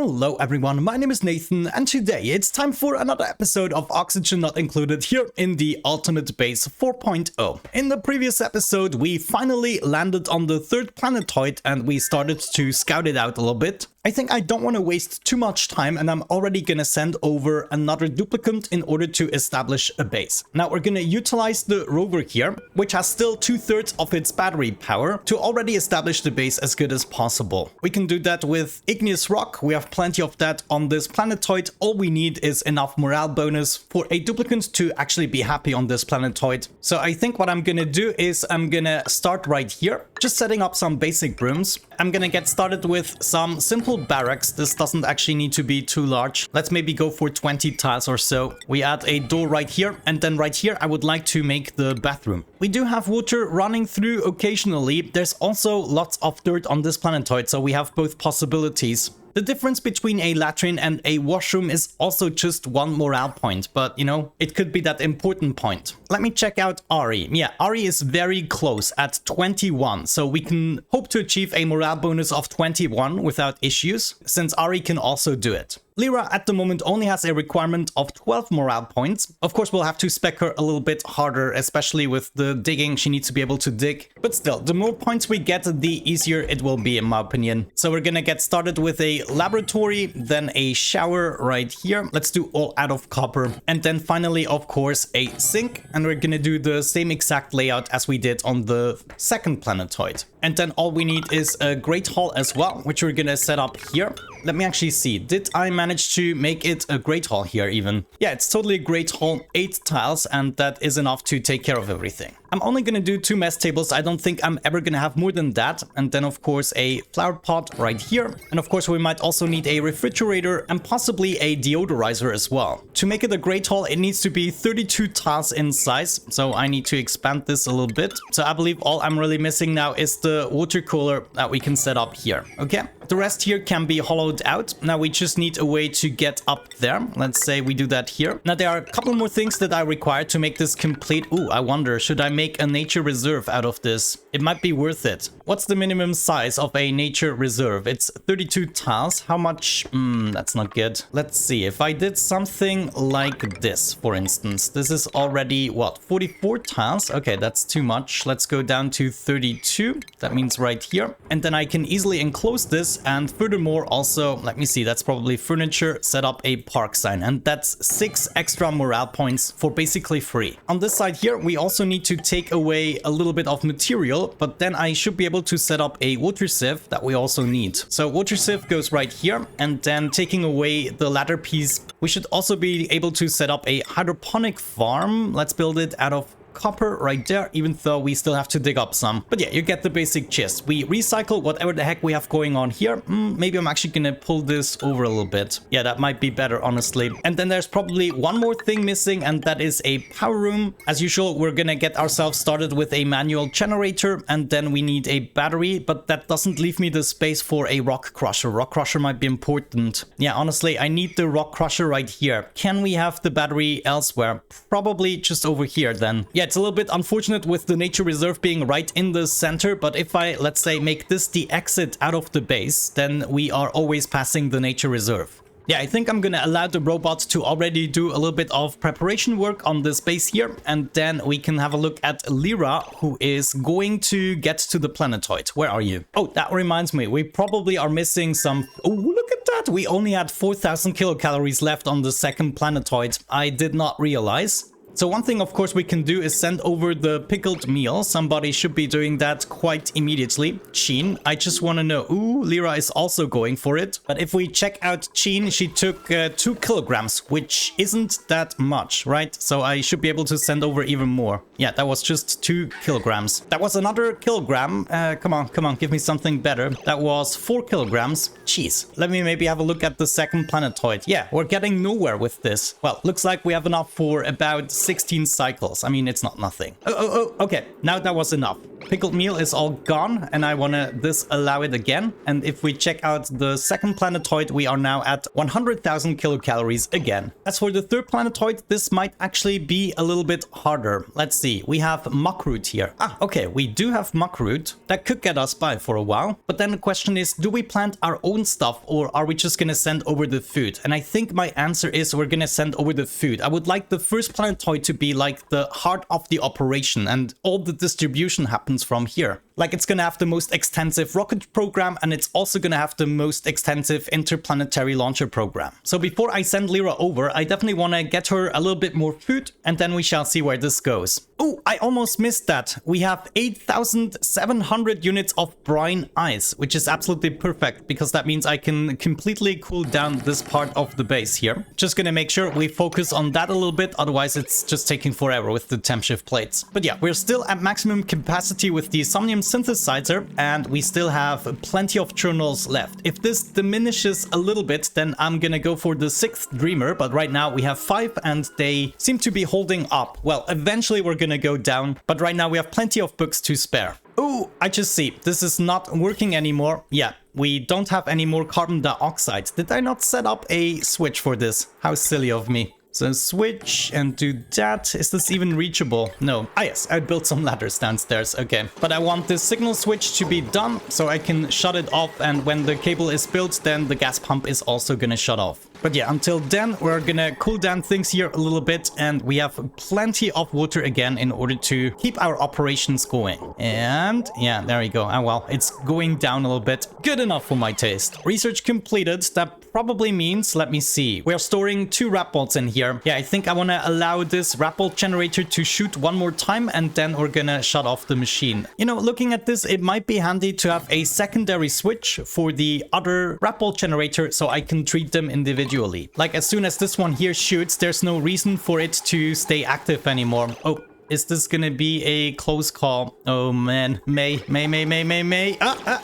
Hello everyone, my name is Nathan, and today it's time for another episode of Oxygen Not Included here in the Alternate Base 4.0. In the previous episode, we finally landed on the third planetoid and we started to scout it out a little bit. I think I don't want to waste too much time, and I'm already gonna send over another duplicant in order to establish a base. Now we're gonna utilize the rover here, which has still 2/3 of its battery power, to already establish the base as good as possible. We can do that with igneous rock. We have plenty of that on this planetoid. All we need is enough morale bonus for a duplicant to actually be happy on this planetoid. So I think what I'm gonna do is I'm gonna start right here, just setting up some basic rooms. I'm gonna get started with some simple barracks. This doesn't actually need to be too large. Let's maybe go for 20 tiles or so. We add a door right here, and then right here I would like to make the bathroom. We do have water running through occasionally. There's also lots of dirt on this planetoid, so we have both possibilities. The difference between a latrine and a washroom is also just one morale point, but you know, it could be that important point. Let me check out Ari. Yeah, Ari is very close at 21, so we can hope to achieve a morale bonus of 21 without issues, since Ari can also do it. LEIRA at the moment only has a requirement of 12 morale points. Of course, we'll have to spec her a little bit harder, especially with the digging. She needs to be able to dig. But still, the more points we get, the easier it will be, in my opinion. So we're gonna get started with a laboratory, then a shower right here. Let's do all out of copper. And then finally, of course, a sink. And we're gonna do the same exact layout as we did on the second planetoid. And then all we need is a great hall as well, which we're gonna set up here. Let me actually see. Did I manage to make it a great hall here even? Yeah, it's totally a great hall. 8 tiles, and that is enough to take care of everything. I'm only gonna do 2 mess tables. I don't think I'm ever gonna have more than that. And then of course a flower pot right here. And of course we might also need a refrigerator and possibly a deodorizer as well. To make it a great hall, it needs to be 32 tiles in size. So I need to expand this a little bit. So I believe all I'm really missing now is the water cooler that we can set up here. Okay. The rest here can be hollowed out. Now we just need a way to get up there. Let's say we do that here. Now there are a couple more things that I require to make this complete. Ooh, I wonder, should I make a nature reserve out of this? It might be worth it. What's the minimum size of a nature reserve? It's 32 tiles. How much? That's not good. Let's see. If I did something like this, for instance, this is already what? 44 tiles? Okay, that's too much. Let's go down to 32. That means right here. And then I can easily enclose this. And furthermore, also, let me see, that's probably furniture, set up a park sign. And that's 6 extra morale points for basically free. On this side here, we also need to take away a little bit of material, but then I should be able to set up a water sieve that we also need. So water sieve goes right here, and then taking away the ladder piece, we should also be able to set up a hydroponic farm. Let's build it out of copper right there, even though we still have to dig up some. But yeah, you get the basic gist. We recycle whatever the heck we have going on here. Maybe I'm actually gonna pull this over a little bit. Yeah, that might be better, honestly. And then there's probably one more thing missing, and that is a power room. As usual, we're gonna get ourselves started with a manual generator, and then we need a battery, but that doesn't leave me the space for a rock crusher. Rock crusher might be important. Yeah, honestly, I need the rock crusher right here. Can we have the battery elsewhere? Probably just over here then. Yeah, it's a little bit unfortunate with the nature reserve being right in the center, but if I, let's say, make this the exit out of the base, then we are always passing the nature reserve. Yeah, I think I'm gonna allow the robot to already do a little bit of preparation work on this base here, and then we can have a look at LEIRA, who is going to get to the planetoid. Where are you? Oh, that reminds me, we probably are missing some... Oh, look at that! We only had 4,000 kilocalories left on the second planetoid. I did not realize. So one thing, of course, we can do is send over the pickled meal. Somebody should be doing that quite immediately. Sheen, I just want to know. Ooh, LEIRA is also going for it. But if we check out Sheen, she took 2 kilograms, which isn't that much, right? So I should be able to send over even more. Yeah, that was just 2 kilograms. That was another kilogram. Come on, give me something better. That was 4 kilograms. Jeez. Let me maybe have a look at the second planetoid. Yeah, we're getting nowhere with this. Well, looks like we have enough for about 16 cycles. I mean, it's not nothing. Oh, okay. Now that was enough. Pickled meal is all gone, and I want to disallow it again. And if we check out the second planetoid, we are now at 100,000 kilocalories again. As for the third planetoid, this might actually be a little bit harder. Let's see, we have muckroot here. Okay, we do have muckroot. That could get us by for a while. But then the question is, do we plant our own stuff, or are we just gonna send over the food? And I think my answer is we're gonna send over the food. I would like the first planetoid to be like the heart of the operation, and all the distribution happens from here. Like, it's gonna have the most extensive rocket program, and it's also gonna have the most extensive interplanetary launcher program. So before I send LEIRA over, I definitely want to get her a little bit more food, and then we shall see where this goes. Oh, I almost missed that. We have 8,700 units of brine ice, which is absolutely perfect, because that means I can completely cool down this part of the base here. Just gonna make sure we focus on that a little bit, otherwise it's just taking forever with the temp shift plates. But yeah, we're still at maximum capacity with the somnium synthesizer, and we still have plenty of journals left. If this diminishes a little bit, then I'm gonna go for the sixth dreamer, but right now we have 5 and they seem to be holding up. Well, eventually we're gonna go down, but right now we have plenty of books to spare. Oh, I just see this is not working anymore. Yeah, we don't have any more carbon dioxide. Did I not set up a switch for this? How silly of me. So switch and do that. Is this even reachable? No. Ah yes, I built some ladders downstairs. Okay. But I want this signal switch to be done so I can shut it off, and when the cable is built, then the gas pump is also gonna shut off. But yeah, until then, we're gonna cool down things here a little bit, and we have plenty of water again in order to keep our operations going. And yeah, there we go. Ah well, it's going down a little bit. Good enough for my taste. Research completed. That probably means, let me see, we're storing 2 rat bolts in here. Yeah, I think I want to allow this rat bolt generator to shoot one more time, and then we're gonna shut off the machine. You know, looking at this, it might be handy to have a secondary switch for the other rat bolt generator so I can treat them individually. Like, as soon as this one here shoots, there's no reason for it to stay active anymore. Oh, is this gonna be a close call? Oh man, May.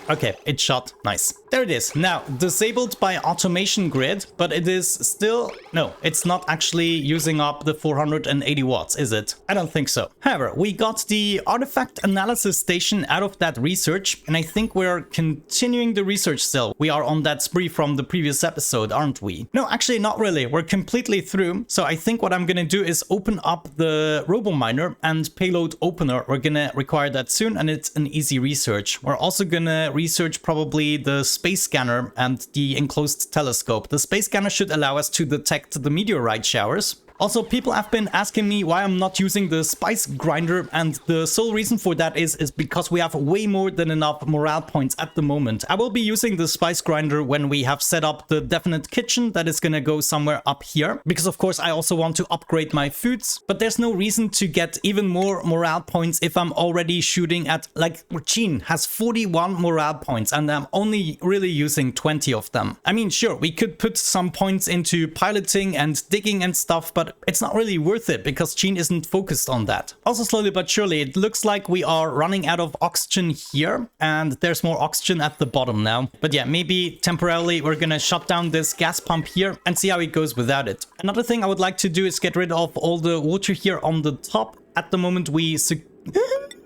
Okay, it shot. Nice. There it is. Now, disabled by automation grid, but it is still... No, it's not actually using up the 480 watts, is it? I don't think so. However, we got the artifact analysis station out of that research, and I think we're continuing the research still. We are on that spree from the previous episode, aren't we? No, actually not really. We're completely through. So I think what I'm gonna do is open up the RoboMiner and payload opener. We're gonna require that soon, and it's an easy research. We're also gonna research probably the space scanner and the enclosed telescope. The space scanner should allow us to detect the meteorite showers. Also, people have been asking me why I'm not using the spice grinder, and the sole reason for that is because we have way more than enough morale points at the moment. I will be using the spice grinder when we have set up the definite kitchen that is gonna go somewhere up here, because of course I also want to upgrade my foods, but there's no reason to get even more morale points if I'm already shooting at, like, Gene has 41 morale points and I'm only really using 20 of them. I mean, sure, we could put some points into piloting and digging and stuff, but it's not really worth it because Gene isn't focused on that. Also, slowly but surely, it looks like we are running out of oxygen here, and there's more oxygen at the bottom now. But yeah, maybe temporarily we're gonna shut down this gas pump here and see how it goes without it. Another thing I would like to do is get rid of all the water here on the top. At the moment we...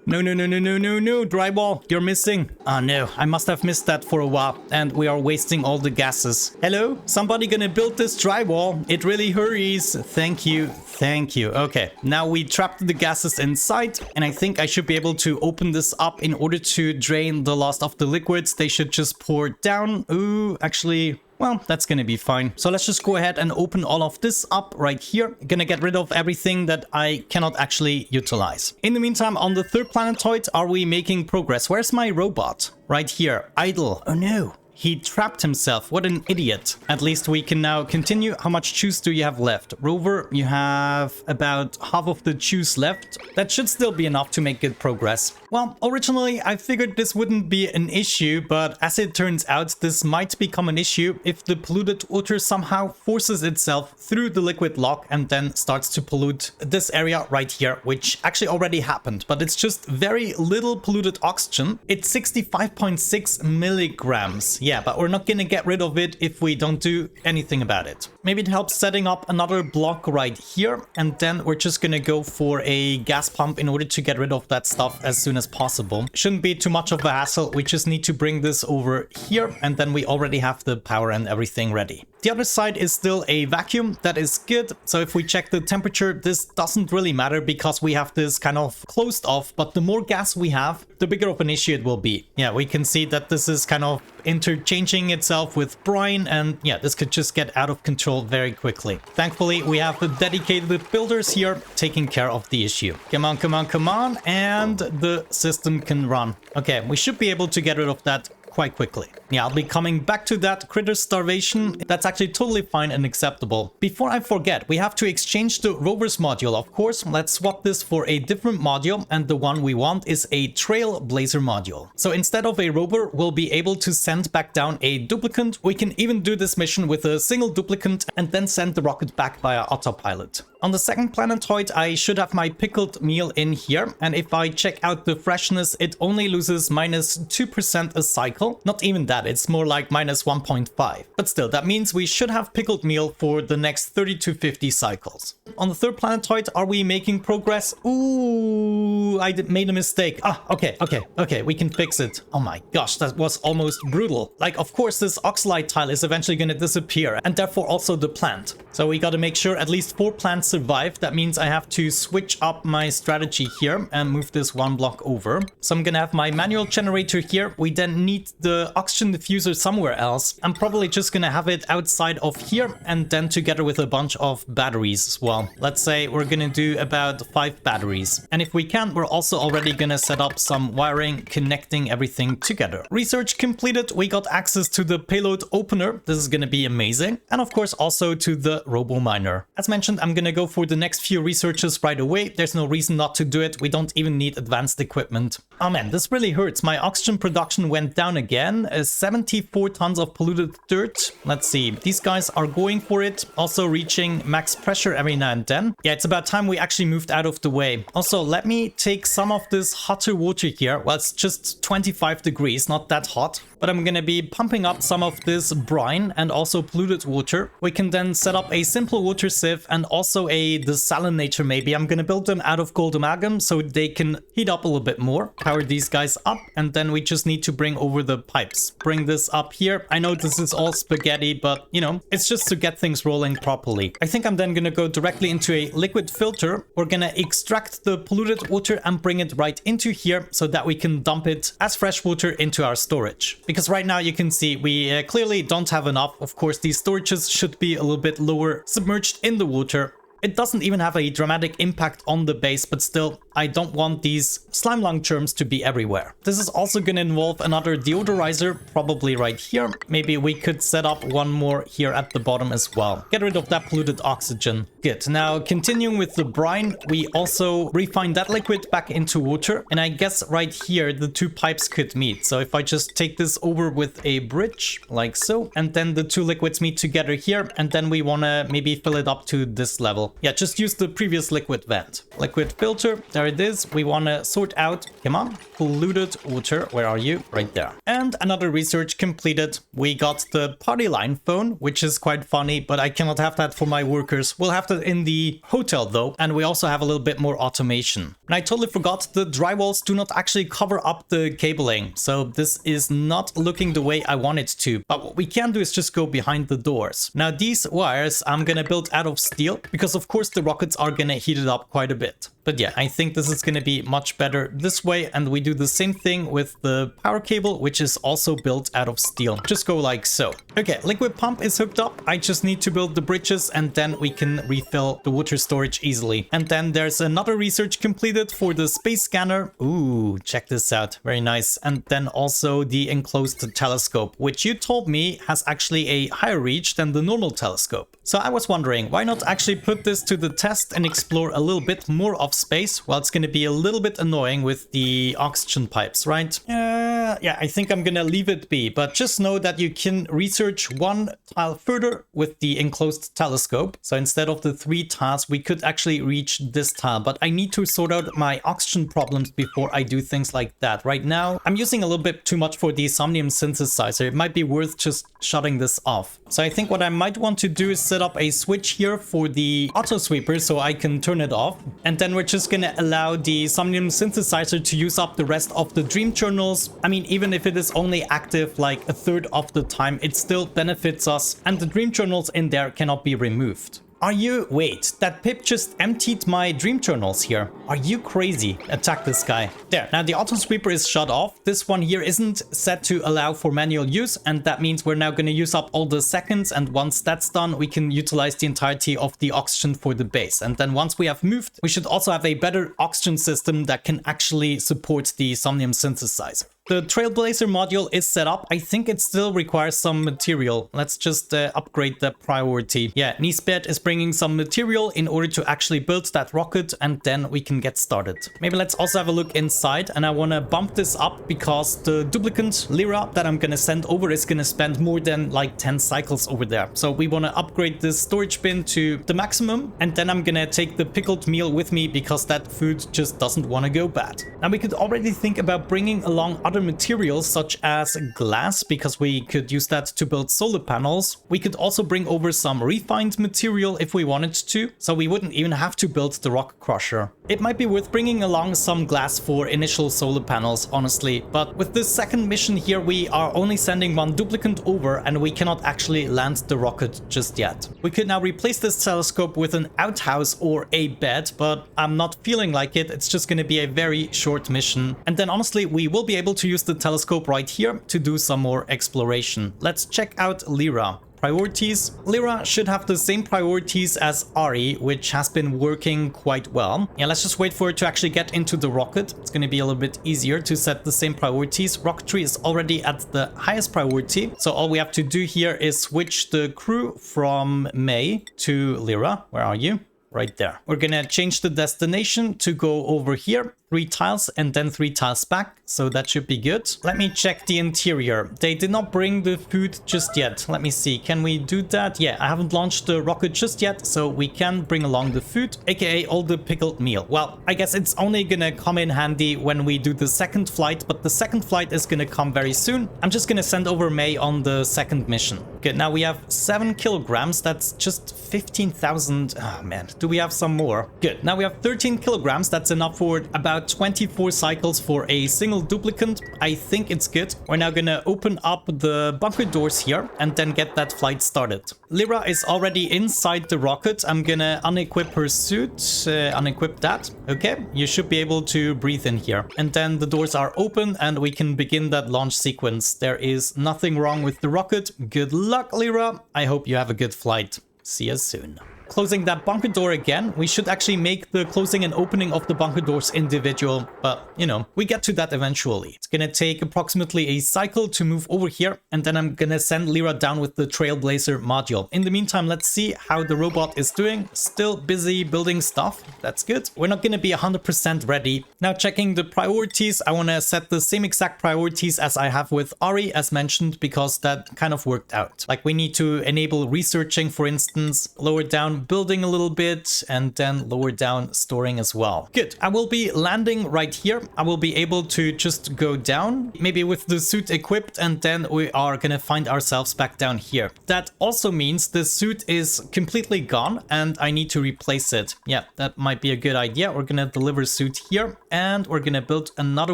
No, drywall, you're missing. Oh no, I must have missed that for a while, and we are wasting all the gases. Hello? Somebody gonna build this drywall? It really hurries. Thank you. Okay, now we trapped the gases inside, and I think I should be able to open this up in order to drain the last of the liquids. They should just pour down. Ooh, actually... Well, that's gonna be fine. So let's just go ahead and open all of this up right here. Gonna get rid of everything that I cannot actually utilize. In the meantime, on the third planetoid, are we making progress? Where's my robot? Right here. Idle. Oh no. He trapped himself. What an idiot. At least we can now continue. How much juice do you have left? Rover, you have about half of the juice left. That should still be enough to make good progress. Well, originally I figured this wouldn't be an issue, but as it turns out, this might become an issue if the polluted water somehow forces itself through the liquid lock and then starts to pollute this area right here, which actually already happened, but it's just very little polluted oxygen. It's 65.6 milligrams. Yeah, but we're not gonna get rid of it if we don't do anything about it. Maybe it helps setting up another block right here, and then we're just gonna go for a gas pump in order to get rid of that stuff as soon as possible. Shouldn't be too much of a hassle. We just need to bring this over here, and then we already have the power and everything ready. The other side is still a vacuum. That is good. So if we check the temperature, this doesn't really matter because we have this kind of closed off, but the more gas we have, the bigger of an issue it will be. Yeah, we can see that this is kind of interchanging itself with brine, and yeah, this could just get out of control very quickly. Thankfully, we have the dedicated builders here taking care of the issue. Come on, come on, come on, and the system can run. Okay, we should be able to get rid of that quite quickly. Yeah, I'll be coming back to that critter starvation. That's actually totally fine and acceptable. Before I forget, we have to exchange the rover's module, of course. Let's swap this for a different module, and the one we want is a trailblazer module. So instead of a rover, we'll be able to send back down a duplicant. We can even do this mission with a single duplicant and then send the rocket back via autopilot. On the second planetoid, I should have my pickled meal in here, and if I check out the freshness, it only loses -2% a cycle. Not even that, it's more like -1.5. But still, that means we should have pickled meal for the next 30 to 50 cycles. On the third planetoid, are we making progress? Ooh, I made a mistake. Okay, we can fix it. Oh my gosh, that was almost brutal. Like, of course, this oxalite tile is eventually going to disappear, and therefore also the plant. So we got to make sure at least 4 plants survive. That means I have to switch up my strategy here and move this 1 block over. So I'm gonna have my manual generator here. We then need the oxygen diffuser somewhere else. I'm probably just gonna have it outside of here, and then together with a bunch of batteries as well. Let's say we're gonna do about 5 batteries. And if we can, we're also already gonna set up some wiring connecting everything together. Research completed. We got access to the payload opener. This is gonna be amazing. And of course also to the robo miner. As mentioned, I'm gonna go for the next few researches right away. There's no reason not to do it. We don't even need advanced equipment. Oh man, this really hurts. My oxygen production went down again. 74 tons of polluted dirt. Let's see. These guys are going for it. Also reaching max pressure every now and then. Yeah, it's about time we actually moved out of the way. Also, let me take some of this hotter water here. Well, it's just 25 degrees, not that hot. But I'm gonna be pumping up some of this brine and also polluted water. We can then set up a simple water sieve and also a desalinator maybe. I'm gonna build them out of gold amalgam so they can heat up a little bit more. Power these guys up, and then we just need to bring over the pipes. Bring this up here. I know this is all spaghetti, but you know, it's just to get things rolling properly. I think I'm then gonna go directly into a liquid filter. We're gonna extract the polluted water and bring it right into here so that we can dump it as fresh water into our storage. Because right now you can see we clearly don't have enough. Of course, these storages should be a little bit lower submerged in the water. It doesn't even have a dramatic impact on the base, but still, I don't want these slime lung germs to be everywhere. This is also going to involve another deodorizer, probably right here. Maybe we could set up one more here at the bottom as well. Get rid of that polluted oxygen. Good. Now, continuing with the brine, we also refine that liquid back into water. And I guess right here, the 2 pipes could meet. So if I just take this over with a bridge, like so, and then the 2 liquids meet together here, and then we want to maybe fill it up to this level. Yeah, just use the previous liquid vent. Liquid filter, there it is. We want to sort out, come on, polluted water. Where are you? Right there. And another research completed. We got the party line phone, which is quite funny, but I cannot have that for my workers. We'll have that in the hotel though. And we also have a little bit more automation. And I totally forgot the drywalls do not actually cover up the cabling. So this is not looking the way I want it to. But what we can do is just go behind the doors. Now these wires I'm gonna build out of steel because of course the rockets are gonna heat it up quite a bit. But yeah, I think this is gonna be much better this way, and we do the same thing with the power cable, which is also built out of steel. Just go like so. Okay, liquid pump is hooked up. I just need to build the bridges and then we can refill the water storage easily. And then there's another research completed for the space scanner. Ooh, check this out. Very nice. And then also the enclosed telescope, which you told me has actually a higher reach than the normal telescope. So I was wondering, why not actually put this to the test and explore a little bit more of space? Well, it's going to be a little bit annoying with the oxygen pipes, right? Yeah, I think I'm going to leave it be, but just know that you can research 1 tile further with the enclosed telescope. So instead of the 3 tiles, we could actually reach this tile, but I need to sort out my oxygen problems before I do things like that. Right now, I'm using a little bit too much for the somnium synthesizer. It might be worth just shutting this off. So I think what I might want to do is set up a switch here for the auto sweeper so I can turn it off. And then we're just gonna allow the Somnium synthesizer to use up the rest of the dream journals. I mean, even if it is only active like a third of the time, it still benefits us, and the dream journals in there cannot be removed. Are you... Wait, that pip just emptied my dream journals here. Are you crazy? Attack this guy. There, now the auto sweeper is shut off. This one here isn't set to allow for manual use, and that means we're now going to use up all the seconds, and once that's done, we can utilize the entirety of the oxygen for the base. And then once we have moved, we should also have a better oxygen system that can actually support the Somnium synthesizer. The Trailblazer module is set up. I think it still requires some material. Let's just upgrade the priority. Yeah, Nisbet is bringing some material in order to actually build that rocket, and then we can get started. Maybe let's also have a look inside, and I want to bump this up because the duplicant LEIRA that I'm going to send over is going to spend more than like 10 cycles over there. So we want to upgrade this storage bin to the maximum, and then I'm going to take the pickled meal with me because that food just doesn't want to go bad. Now we could already think about bringing along other materials such as glass, because we could use that to build solar panels. We could also bring over some refined material if we wanted to, so we wouldn't even have to build the rock crusher. It might be worth bringing along some glass for initial solar panels, honestly, but with this second mission here, we are only sending one duplicant over, and we cannot actually land the rocket just yet. We could now replace this telescope with an outhouse or a bed, but I'm not feeling like it. It's just going to be a very short mission, and then honestly, we will be able to use the telescope right here to do some more exploration. Let's check out LEIRA. Priorities. LEIRA should have the same priorities as Ari, which has been working quite well. Yeah, let's just wait for it to actually get into the rocket. It's going to be a little bit easier to set the same priorities. Rocketry is already at the highest priority, so all we have to do here is switch the crew from May to LEIRA. Where are you? Right there. We're gonna change the destination to go over here, 3 tiles and then 3 tiles back, so that should be good. Let me check the interior. They did not bring the food just yet. Let me see, can we do that? Yeah, I haven't launched the rocket just yet, so we can bring along the food, aka all the pickled meal. Well, I guess it's only gonna come in handy when we do the second flight, but the second flight is gonna come very soon. I'm just gonna send over May on the second mission. Good, now we have 7 kilograms, that's just 15,000. Oh man, do we have some more? Good, now we have 13 kilograms, that's enough for about 24 cycles for a single duplicant. I think it's good. We're now gonna open up the bunker doors here and then get that flight started. LEIRA is already inside the rocket. I'm gonna unequip her suit, unequip that. Okay, you should be able to breathe in here. And then the doors are open and we can begin that launch sequence. There is nothing wrong with the rocket. Good luck, LEIRA. I hope you have a good flight. See you soon. Closing that bunker door again. We should actually make the closing and opening of the bunker doors individual, but you know, we get to that eventually. It's gonna take approximately a cycle to move over here, and then I'm gonna send LEIRA down with the Trailblazer module. In the meantime, let's see how the robot is doing. Still busy building stuff. That's good. We're not gonna be 100% ready. Now checking the priorities, I wanna set the same exact priorities as I have with Ari, as mentioned, because that kind of worked out. Like we need to enable researching, for instance, lower down building a little bit, and then lower down storing as well. Good. I will be landing right here. I will be able to just go down, maybe with the suit equipped, and then we are gonna find ourselves back down here. That also means the suit is completely gone and I need to replace it. Yeah, that might be a good idea. We're gonna deliver suit here, and we're gonna build another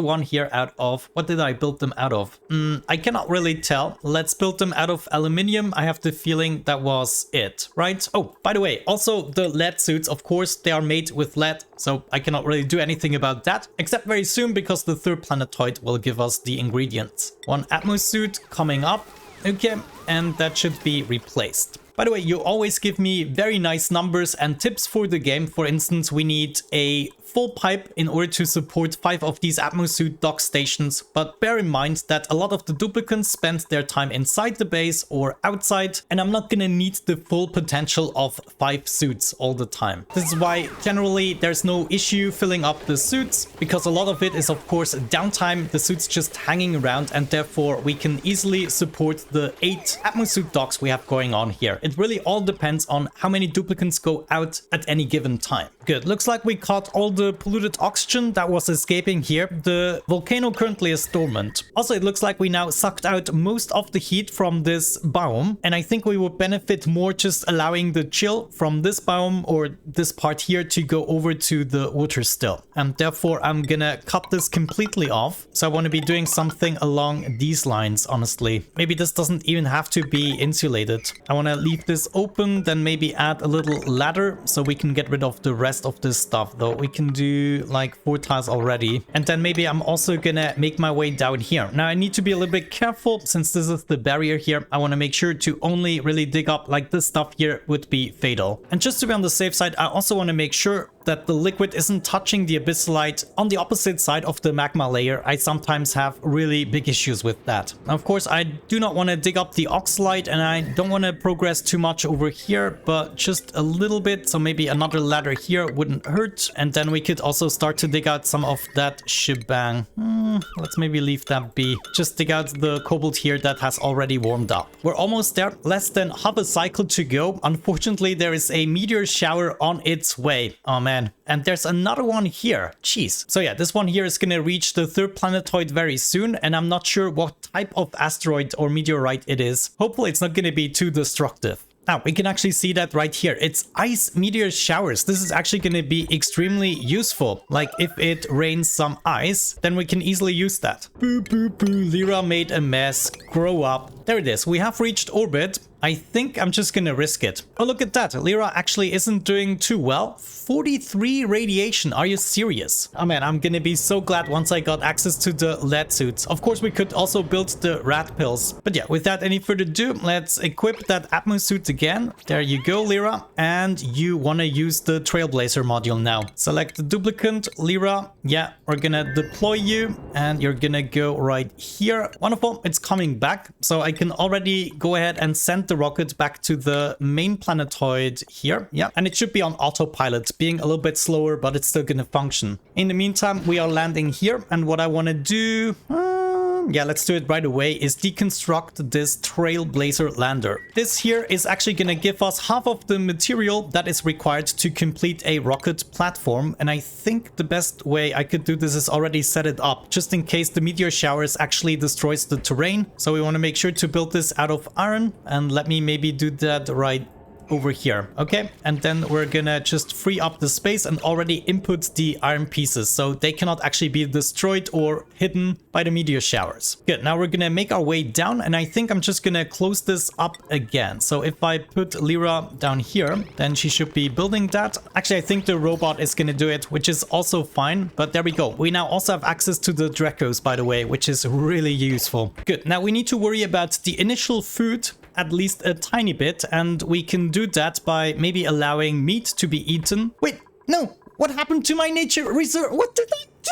one here out of... What did I build them out of? I cannot really tell. Let's build them out of aluminium. I have the feeling that was it, right? Oh, by the way, also the lead suits, of course, they are made with lead, so I cannot really do anything about that, except very soon, because the third planetoid will give us the ingredients. One Atmos suit coming up. Okay, and that should be replaced. By the way, you always give me very nice numbers and tips for the game. For instance, we need a full pipe in order to support 5 of these atmosuit dock stations, but bear in mind that a lot of the duplicants spend their time inside the base or outside, and I'm not gonna need the full potential of 5 suits all the time. This is why generally there's no issue filling up the suits, because a lot of it is of course downtime, the suits just hanging around, and therefore we can easily support the 8 atmosuit docks we have going on here. It really all depends on how many duplicants go out at any given time. Good. Looks like we caught all the polluted oxygen that was escaping here. The volcano currently is dormant. Also, it looks like we now sucked out most of the heat from this biome, and I think we would benefit more just allowing the chill from this biome or this part here to go over to the water still. And therefore, I'm gonna cut this completely off. So I want to be doing something along these lines, honestly. Maybe this doesn't even have to be insulated. I want to leave this open, then maybe add a little ladder so we can get rid of the rest of this stuff, though. We can do like 4 tiles already. And then maybe I'm also gonna make my way down here. Now I need to be a little bit careful since this is the barrier here. I want to make sure to only really dig up like this stuff here would be fatal. And just to be on the safe side, I also want to make sure that the liquid isn't touching the abyssalite on the opposite side of the magma layer. I sometimes have really big issues with that. Now, of course, I do not want to dig up the oxalite and I don't want to progress too much over here, but just a little bit. So maybe another ladder here wouldn't hurt. And then we could also start to dig out some of that shebang. Let's maybe leave that be. Just dig out the cobalt here that has already warmed up. We're almost there. Less than half a cycle to go. Unfortunately, there is a meteor shower on its way. Oh man. And there's another one here. Jeez. So yeah, this one here is gonna reach the 3rd planetoid very soon, and I'm not sure what type of asteroid or meteorite it is. Hopefully it's not gonna be too destructive. Now, we can actually see that right here. It's ice meteor showers. This is actually going to be extremely useful. Like, if it rains some ice, then we can easily use that. Boo, boo, boo. LEIRA made a mess. Grow up. There it is. We have reached orbit. I think I'm just gonna risk it. Oh, look at that. LEIRA actually isn't doing too well. 43 radiation. Are you serious? Oh man, I'm gonna be so glad once I got access to the lead suits. Of course, we could also build the rat pills. But yeah, without any further ado, let's equip that atmo suit again. There you go, LEIRA. And you wanna use the Trailblazer module now. Select the duplicant, LEIRA. Yeah, we're gonna deploy you and you're gonna go right here. Wonderful, it's coming back. So I can already go ahead and send the rocket back to the main planetoid here. Yeah, and it should be on autopilot, being a little bit slower, but it's still gonna function. In the meantime, we are landing here, and what I want to do, yeah, let's do it right away, is deconstruct this Trailblazer lander. This here is actually gonna give us half of the material that is required to complete a rocket platform, and I think the best way I could do this is already set it up, just in case the meteor showers actually destroys the terrain. So we want to make sure to build this out of iron, and let me maybe do that right over here. Okay, and then we're gonna just free up the space and already input the iron pieces so they cannot actually be destroyed or hidden by the meteor showers. Good, now we're gonna make our way down, and I think I'm just gonna close this up again. So if I put LEIRA down here, then she should be building that. Actually, I think the robot is gonna do it, which is also fine, but there we go. We now also have access to the Dracos, by the way, which is really useful. Good, now we need to worry about the initial food at least a tiny bit, and we can do that by maybe allowing meat to be eaten. Wait, no, what happened to my nature reserve? What did I do?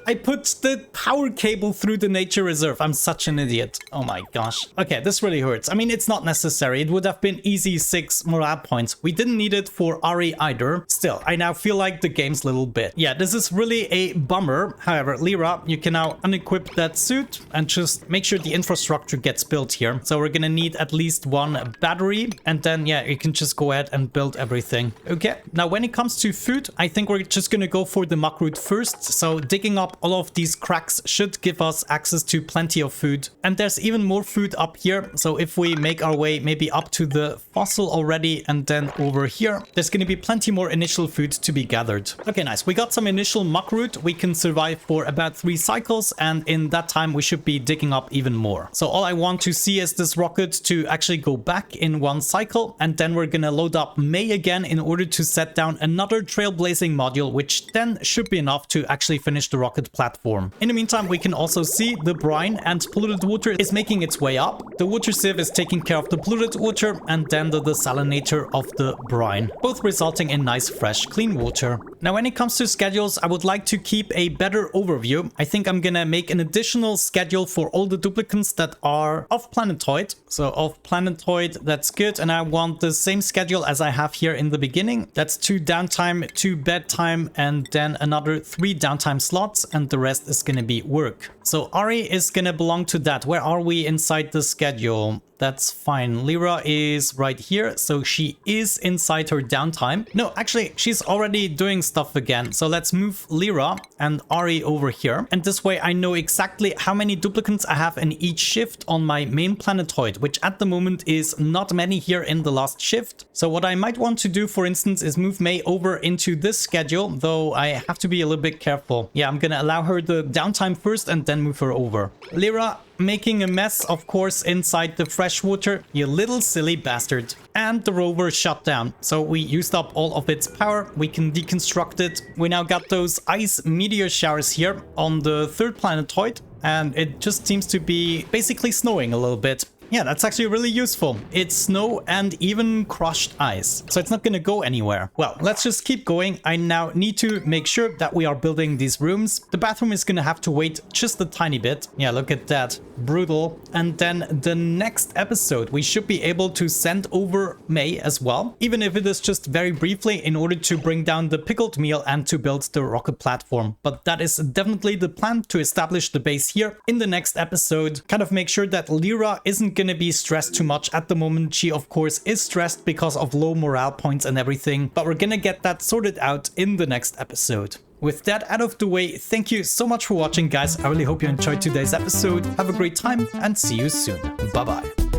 I put the power cable through the nature reserve. I'm such an idiot. Oh my gosh. Okay, this really hurts. I mean, it's not necessary. It would have been easy 6 morale points. We didn't need it for Ari either. Still, I now feel like the game's little bit. Yeah, this is really a bummer. However, LEIRA, you can now unequip that suit and just make sure the infrastructure gets built here. So we're gonna need at least 1 battery, and then yeah, you can just go ahead and build everything. Okay, now when it comes to food, I think we're just gonna go for the muck root first. So digging up all of these cracks should give us access to plenty of food. And there's even more food up here. So if we make our way maybe up to the fossil already and then over here, there's going to be plenty more initial food to be gathered. Okay, nice. We got some initial muck root. We can survive for about 3 cycles. And in that time, we should be digging up even more. So all I want to see is this rocket to actually go back in 1 cycle. And then we're going to load up May again in order to set down another trailblazing module, which then should be enough to actually finish the rocket platform. In the meantime, we can also see the brine and polluted water is making its way up. The water sieve is taking care of the polluted water, and then the desalinator of the brine, both resulting in nice, fresh, clean water. Now, when it comes to schedules, I would like to keep a better overview. I think I'm gonna make an additional schedule for all the duplicants that are off Planetoid. So off Planetoid, that's good. And I want the same schedule as I have here in the beginning. That's 2 downtime, 2 bedtime, and then another 3 downtime slots, and the rest is gonna be work. So Ari is gonna belong to that. Where are we inside the schedule? That's fine. LEIRA is right here, so she is inside her downtime. No, actually, she's already doing stuff again. So let's move LEIRA and Ari over here. And this way I know exactly how many duplicants I have in each shift on my main planetoid, which at the moment is not many here in the last shift. So what I might want to do, for instance, is move May over into this schedule, though I have to be a little bit careful. Yeah, I'm gonna allow her the downtime first and then move her over. LEIRA making a mess, of course, inside the freshwater, you little silly bastard. And the rover shut down, so we used up all of its power. We can deconstruct it. We now got those ice meteor showers here on the third planetoid, and it just seems to be basically snowing a little bit. Yeah, that's actually really useful. It's snow and even crushed ice, so it's not gonna go anywhere. Well, let's just keep going. I now need to make sure that we are building these rooms. The bathroom is gonna have to wait just a tiny bit. Yeah, look at that. Brutal. And then the next episode, we should be able to send over May as well, even if it is just very briefly, in order to bring down the pickled meal and to build the rocket platform. But that is definitely the plan, to establish the base here in the next episode. Kind of make sure that LEIRA isn't gonna be stressed too much at the moment. She of course is stressed because of low morale points and everything, but we're gonna get that sorted out in the next episode. With that out of the way, thank you so much for watching, guys. I really hope you enjoyed today's episode. Have a great time and see you soon. Bye bye.